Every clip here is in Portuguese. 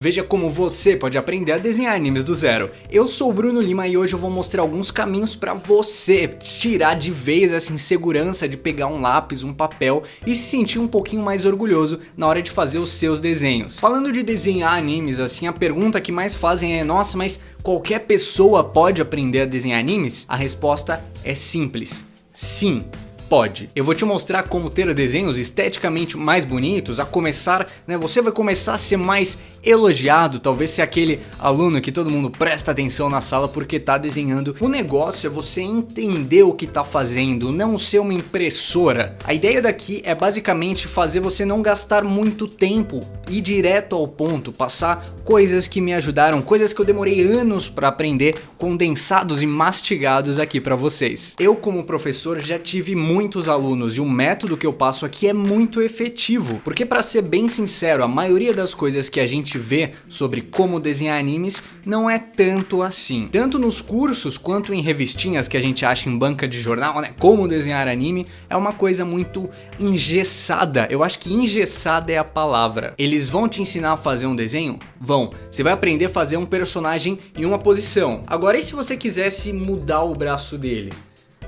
Veja como você pode aprender a desenhar animes do zero. Eu sou o Bruno Lima e hoje eu vou mostrar alguns caminhos para você tirar de vez essa insegurança de pegar um lápis, um papel e se sentir um pouquinho mais orgulhoso na hora de fazer os seus desenhos. Falando de desenhar animes, assim, a pergunta que mais fazem é: nossa, mas qualquer pessoa pode aprender a desenhar animes? A resposta é simples: sim. Pode. Eu vou te mostrar como ter desenhos esteticamente mais bonitos, a começar, você vai começar a ser mais elogiado, talvez ser aquele aluno que todo mundo presta atenção na sala porque tá desenhando. O negócio é você entender o que tá fazendo, não ser uma impressora. A ideia daqui é basicamente fazer você não gastar muito tempo, ir direto ao ponto, passar coisas que me ajudaram, coisas que eu demorei anos para aprender, condensados e mastigados aqui para vocês. Eu, como professor, já tive muitos alunos e o método que eu passo aqui é muito efetivo, porque, para ser bem sincero, a maioria das coisas que a gente vê sobre como desenhar animes não é tanto assim. Tanto nos cursos quanto em revistinhas que a gente acha em banca de jornal, como desenhar anime, é uma coisa muito engessada. Eu acho que engessada é a palavra. Eles vão te ensinar a fazer um desenho? Vão. Você vai aprender a fazer um personagem em uma posição. Agora, e se você quisesse mudar o braço dele?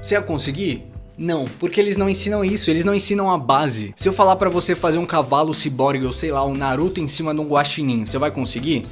Você ia conseguir? Não, porque eles não ensinam isso, eles não ensinam a base. Se eu falar pra você fazer um cavalo ciborgue ou sei lá, um Naruto em cima de um guaxinim, você vai conseguir?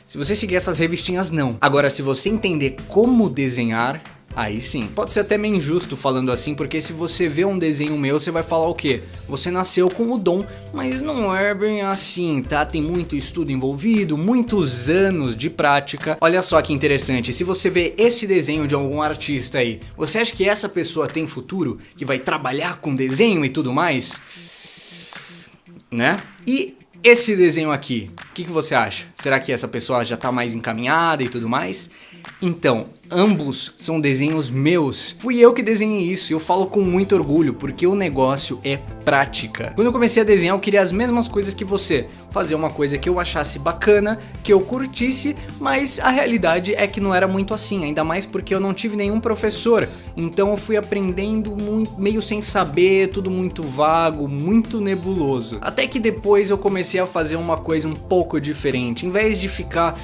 Se você seguir essas revistinhas, não. Agora, se você entender como desenhar, aí sim. Pode ser até meio injusto falando assim, porque se você vê um desenho meu, você vai falar o quê? Você nasceu com o dom, mas não é bem assim, tá? Tem muito estudo envolvido, muitos anos de prática. Olha só que interessante, se você vê esse desenho de algum artista aí, você acha que essa pessoa tem futuro? Que vai trabalhar com desenho e tudo mais? Né? E esse desenho aqui, o que você acha? Será que essa pessoa já tá mais encaminhada e tudo mais? Então, ambos são desenhos meus. Fui eu que desenhei isso e eu falo com muito orgulho porque o negócio é prática. Quando eu comecei a desenhar, eu queria as mesmas coisas que você. Fazer uma coisa que eu achasse bacana, que eu curtisse, mas a realidade é que não era muito assim, ainda mais porque eu não tive nenhum professor. Então eu fui aprendendo meio sem saber, tudo muito vago, muito nebuloso. Até que depois eu comecei a fazer uma coisa um pouco diferente. Em vez de ficar,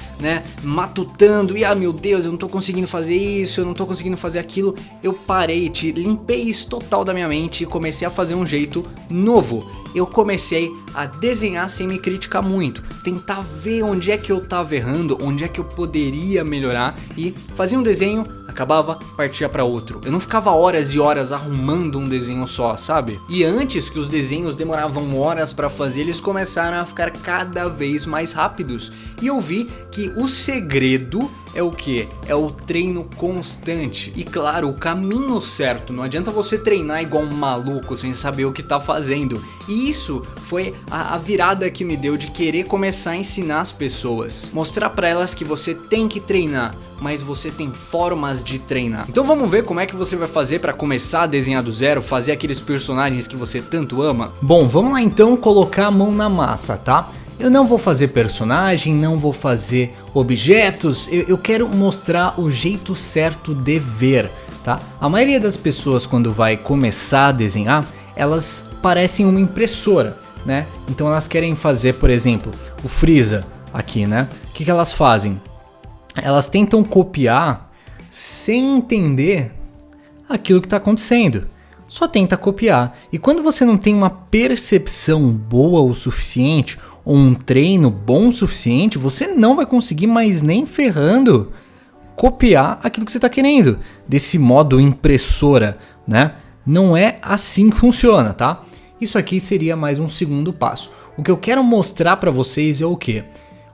matutando e meu Deus, eu não tô conseguindo fazer isso, eu não tô conseguindo fazer aquilo, eu parei, limpei isso total da minha mente e comecei a fazer um jeito novo. Eu comecei a desenhar sem me criticar muito, tentar ver onde é que eu tava errando, onde é que eu poderia melhorar e fazia um desenho, acabava, partia para outro. Eu não ficava horas e horas arrumando um desenho só, sabe? E antes que os desenhos demoravam horas para fazer, eles começaram a ficar cada vez mais rápidos. E eu vi que o segredo é o que? É o treino constante. E claro, o caminho certo. Não adianta você treinar igual um maluco sem saber o que tá fazendo. E isso foi a virada que me deu de querer começar a ensinar as pessoas. Mostrar pra elas que você tem que treinar, mas você tem formas de treinar. Então vamos ver como é que você vai fazer para começar a desenhar do zero, fazer aqueles personagens que você tanto ama? Bom, vamos lá então colocar a mão na massa, tá? Eu não vou fazer personagem, não vou fazer objetos, eu quero mostrar o jeito certo de ver, tá? A maioria das pessoas quando vai começar a desenhar, elas parecem uma impressora, né? Então elas querem fazer, por exemplo, o Freeza aqui, né? O que elas fazem? Elas tentam copiar sem entender aquilo que está acontecendo. Só tenta copiar. E quando você não tem uma percepção boa o suficiente, ou um treino bom o suficiente, você não vai conseguir mais nem ferrando copiar aquilo que você está querendo. Desse modo impressora, né? Não é assim que funciona, tá? Isso aqui seria mais um segundo passo. O que eu quero mostrar para vocês é o quê?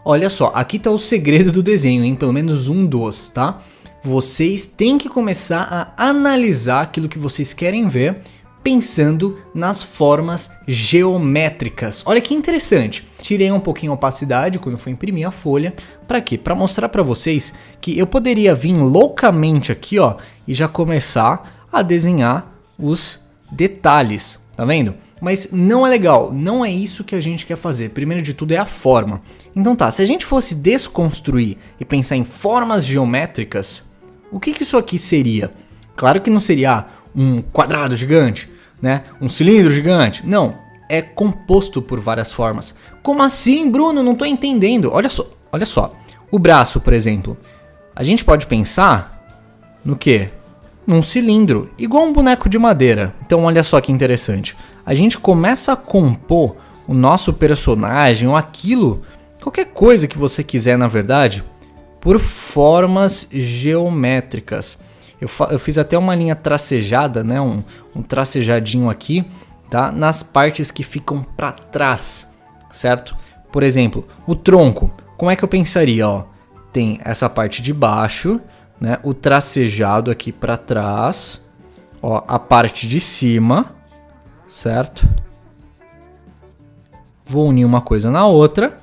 Olha só, aqui tá o segredo do desenho, hein? Pelo menos um dos, tá? Vocês têm que começar a analisar aquilo que vocês querem ver, pensando nas formas geométricas. Olha que interessante. Tirei um pouquinho a opacidade quando fui imprimir a folha. Para quê? Para mostrar para vocês que eu poderia vir loucamente aqui, ó, e já começar a desenhar os detalhes, tá vendo? Mas não é legal, não é isso que a gente quer fazer. Primeiro de tudo é a forma. Então tá, se a gente fosse desconstruir e pensar em formas geométricas, o que isso aqui seria? Claro que não seria um quadrado gigante, né? Um cilindro gigante. Não, é composto por várias formas. Como assim, Bruno? Não tô entendendo. Olha só. O braço, por exemplo. A gente pode pensar no quê? Num cilindro, igual um boneco de madeira. Então olha só que interessante. A gente começa a compor o nosso personagem ou aquilo, qualquer coisa que você quiser na verdade, por formas geométricas. Eu fiz até uma linha tracejada, né? Um tracejadinho aqui, tá? Nas partes que ficam para trás, certo? Por exemplo, o tronco. Como é que eu pensaria? Ó, tem essa parte de baixo, né? O tracejado aqui para trás, ó, a parte de cima, certo? Vou unir uma coisa na outra.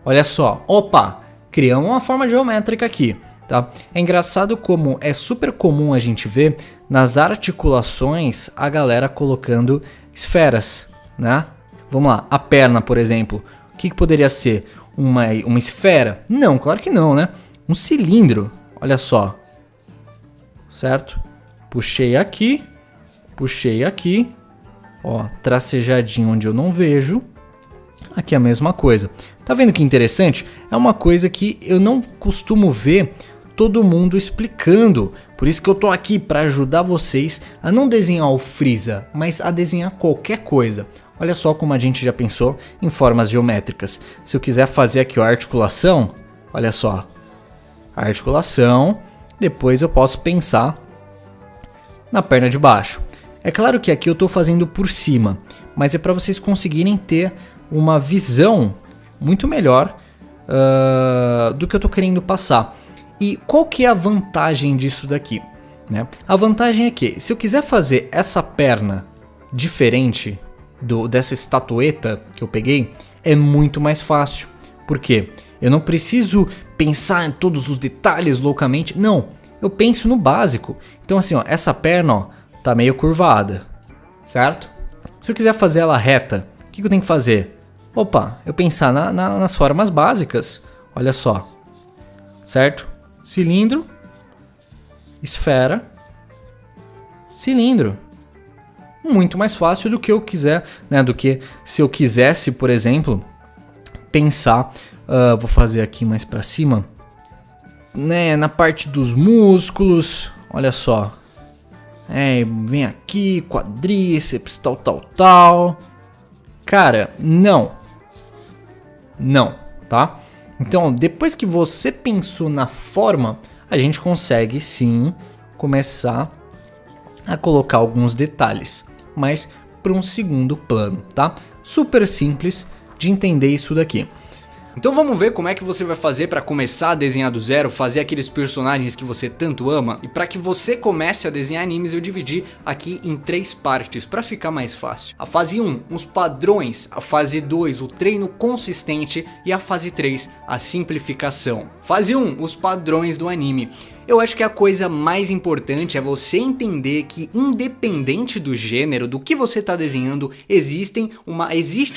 Olha só, opa, criamos uma forma geométrica aqui, tá? É engraçado como é super comum a gente ver nas articulações a galera colocando esferas, né? Vamos lá, a perna, por exemplo, o que poderia ser? Uma esfera? Não, claro que não, né? Um cilindro, olha só, certo? Puxei aqui, ó, tracejadinho onde eu não vejo. Aqui é a mesma coisa. Tá vendo que interessante? É uma coisa que eu não costumo ver todo mundo explicando. Por isso que eu tô aqui para ajudar vocês a não desenhar o Freeza, mas a desenhar qualquer coisa. Olha só como a gente já pensou em formas geométricas. Se eu quiser fazer aqui a articulação, olha só. A articulação, depois eu posso pensar na perna de baixo. É claro que aqui eu tô fazendo por cima, mas é para vocês conseguirem ter uma visão muito melhor do que eu tô querendo passar. E qual que é a vantagem disso daqui, né? A vantagem é que se eu quiser fazer essa perna diferente dessa estatueta que eu peguei, é muito mais fácil. Por quê? Eu não preciso pensar em todos os detalhes loucamente. Não, eu penso no básico. Então assim, ó, essa perna, ó, tá meio curvada, certo? Se eu quiser fazer ela reta, o que eu tenho que fazer? Opa, eu pensar nas formas básicas. Olha só, certo? Cilindro, esfera, cilindro. Muito mais fácil do que eu quiser, né? Do que se eu quisesse, por exemplo, pensar, vou fazer aqui mais para cima, né? Na parte dos músculos, olha só. Vem aqui, quadríceps, tal. Cara, não, tá? Então, depois que você pensou na forma, a gente consegue sim começar a colocar alguns detalhes, mas para um segundo plano, tá? Super simples de entender isso daqui. Então vamos ver como é que você vai fazer para começar a desenhar do zero, fazer aqueles personagens que você tanto ama. E para que você comece a desenhar animes, eu dividi aqui em 3 partes para ficar mais fácil. A fase 1, os padrões, a fase 2, o treino consistente e a fase 3, a simplificação. Fase 1, os padrões do anime. Eu acho que a coisa mais importante é você entender que, independente do gênero, do que você está desenhando, existe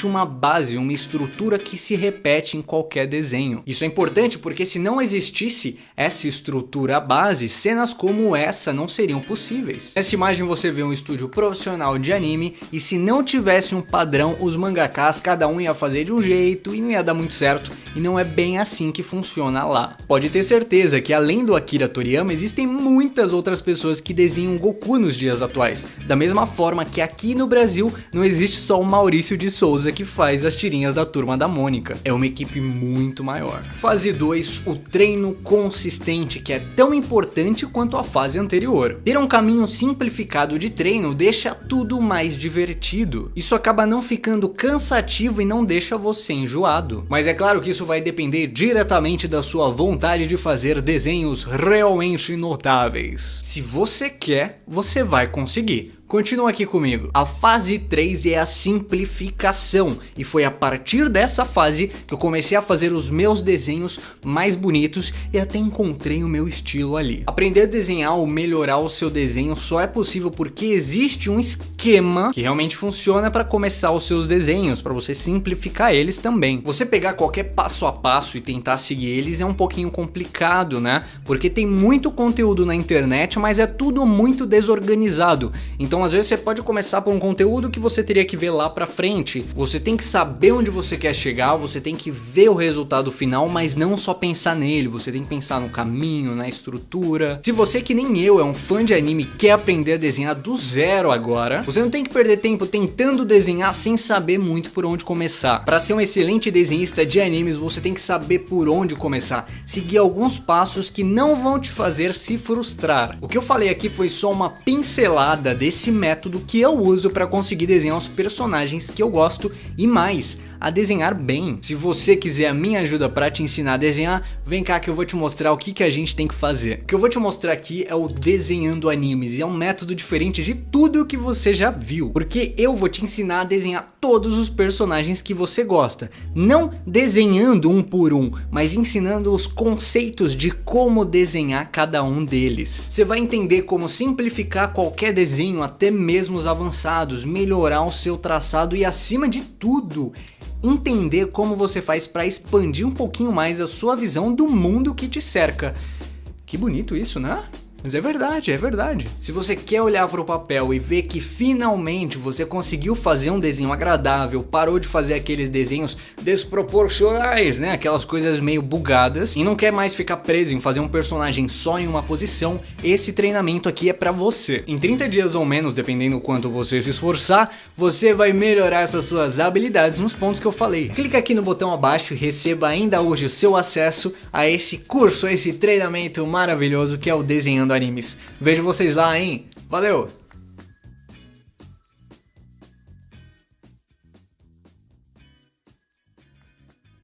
uma base, uma estrutura que se repete em qualquer desenho. Isso é importante porque se não existisse essa estrutura base, cenas como essa não seriam possíveis. Nessa imagem você vê um estúdio profissional de anime e se não tivesse um padrão, os mangakas cada um ia fazer de um jeito e não ia dar muito certo, e não é bem assim que funciona lá. Pode ter certeza que além do Akira Toriyama, existem muitas outras pessoas que desenham Goku nos dias atuais, da mesma forma que aqui no Brasil não existe só o Maurício de Souza que faz as tirinhas da Turma da Mônica, é uma equipe muito maior. Fase 2, o treino consistente, que é tão importante quanto a fase anterior. Ter um caminho simplificado de treino deixa tudo mais divertido, isso acaba não ficando cansativo e não deixa você enjoado. Mas é claro que isso vai depender diretamente da sua vontade de fazer desenhos realmente notáveis. Se você quer, você vai conseguir. Continua aqui comigo. A fase 3 é a simplificação e foi a partir dessa fase que eu comecei a fazer os meus desenhos mais bonitos e até encontrei o meu estilo ali. Aprender a desenhar ou melhorar o seu desenho só é possível porque existe um esquema esquema que realmente funciona para começar os seus desenhos, para você simplificar eles também. Você pegar qualquer passo a passo e tentar seguir eles é um pouquinho complicado, né? Porque tem muito conteúdo na internet, mas é tudo muito desorganizado. Então às vezes você pode começar por um conteúdo que você teria que ver lá pra frente. Você tem que saber onde você quer chegar, você tem que ver o resultado final, mas não só pensar nele, você tem que pensar no caminho, na estrutura. Se você, que nem eu, é um fã de anime e quer aprender a desenhar do zero agora, você não tem que perder tempo tentando desenhar sem saber muito por onde começar. Para ser um excelente desenhista de animes, você tem que saber por onde começar, seguir alguns passos que não vão te fazer se frustrar. O que eu falei aqui foi só uma pincelada desse método que eu uso para conseguir desenhar os personagens que eu gosto e mais, a desenhar bem. Se você quiser a minha ajuda para te ensinar a desenhar, vem cá que eu vou te mostrar o que a gente tem que fazer. O que eu vou te mostrar aqui é o Desenhando Animes e é um método diferente de tudo o que você já viu, porque eu vou te ensinar a desenhar todos os personagens que você gosta, não desenhando um por um, mas ensinando os conceitos de como desenhar cada um deles. Você vai entender como simplificar qualquer desenho, até mesmo os avançados, melhorar o seu traçado e, acima de tudo, entender como você faz para expandir um pouquinho mais a sua visão do mundo que te cerca. Que bonito isso, né? Mas é verdade, é verdade. Se você quer olhar para o papel e ver que finalmente você conseguiu fazer um desenho agradável, parou de fazer aqueles desenhos desproporcionais, né? Aquelas coisas meio bugadas, e não quer mais ficar preso em fazer um personagem só em uma posição, esse treinamento aqui é para você. Em 30 dias ou menos, dependendo do quanto você se esforçar, você vai melhorar essas suas habilidades nos pontos que eu falei. Clica aqui no botão abaixo e receba ainda hoje o seu acesso a esse curso, a esse treinamento maravilhoso que é o Desenhando Animes. Vejo vocês lá, hein? Valeu!